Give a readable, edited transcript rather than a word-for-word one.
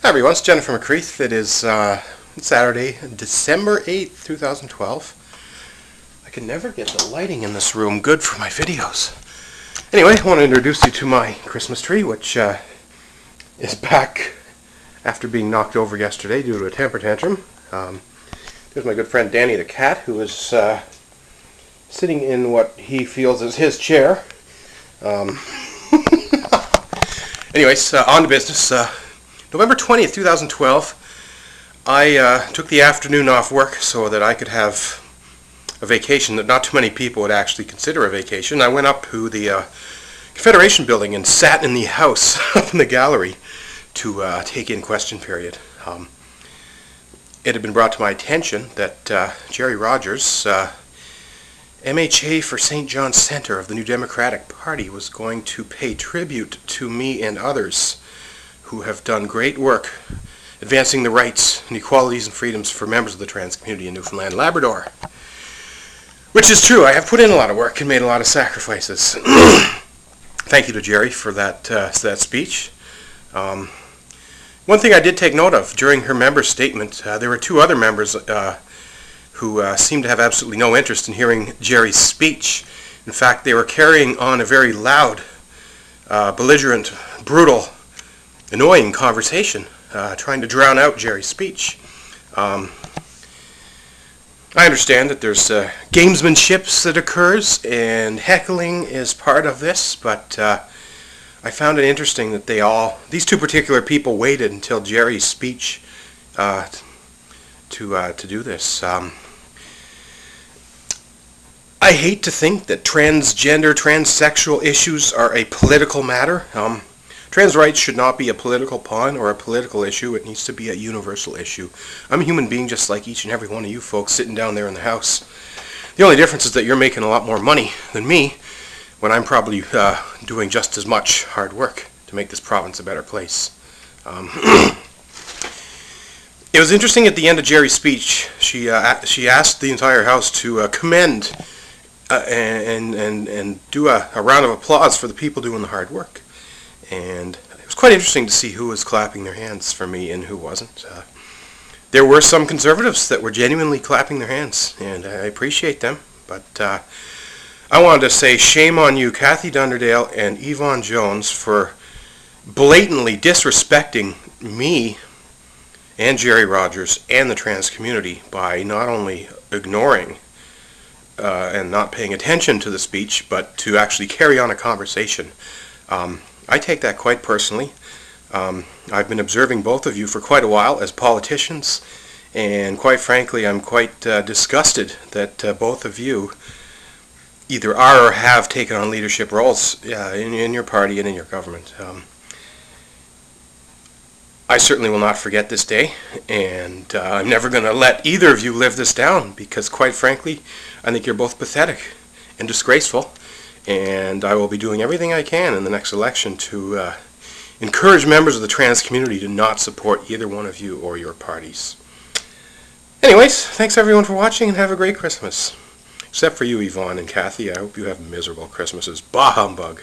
Hi everyone, it's Jennifer McCreath. It is Saturday, December 8th, 2012. I can never get the lighting in this room good for my videos. Anyway, I want to introduce you to my Christmas tree, which is back after being knocked over yesterday due to a temper tantrum. There's my good friend Danny the cat, who is sitting in what he feels is his chair. Anyways, on to business. November 20th, 2012, I took the afternoon off work so that I could have a vacation that not too many people would actually consider a vacation. I went up to the Confederation building and sat in the house up in the gallery to take in question period. It had been brought to my attention that Gerry Rogers, MHA for St. John's Centre of the New Democratic Party, was going to pay tribute to me and others who have done great work advancing the rights and equalities and freedoms for members of the trans community in Newfoundland and Labrador. Which is true. I have put in a lot of work and made a lot of sacrifices. Thank you to Gerry for that speech. One thing I did take note of during her member statement, there were two other members who seemed to have absolutely no interest in hearing Gerry's speech. In fact, they were carrying on a very loud, belligerent, brutal, annoying conversation, trying to drown out Gerry's speech. I understand that there's gamesmanship that occurs, and heckling is part of this, but I found it interesting that these two particular people waited until Gerry's speech to do this. I hate to think that transgender, transsexual issues are a political matter. Trans rights should not be a political pawn or a political issue. It needs to be a universal issue. I'm a human being just like each and every one of you folks sitting down there in the house. The only difference is that you're making a lot more money than me when I'm probably doing just as much hard work to make this province a better place. It was interesting at the end of Gerry's speech, she asked the entire house to commend and do a round of applause for the people doing the hard work. And it was quite interesting to see who was clapping their hands for me and who wasn't. There were some conservatives that were genuinely clapping their hands, and I appreciate them. But I wanted to say shame on you, Kathy Dunderdale and Yvonne Jones, for blatantly disrespecting me and Gerry Rogers and the trans community by not only ignoring and not paying attention to the speech, but to actually carry on a conversation. I take that quite personally. I've been observing both of you for quite a while as politicians, and quite frankly, I'm quite disgusted that both of you either are or have taken on leadership roles in your party and in your government. I certainly will not forget this day, and I'm never going to let either of you live this down, because quite frankly, I think you're both pathetic and disgraceful. And I will be doing everything I can in the next election to encourage members of the trans community to not support either one of you or your parties. Anyways, thanks everyone for watching, and have a great Christmas. Except for you, Yvonne and Kathy. I hope you have miserable Christmases. Bah humbug.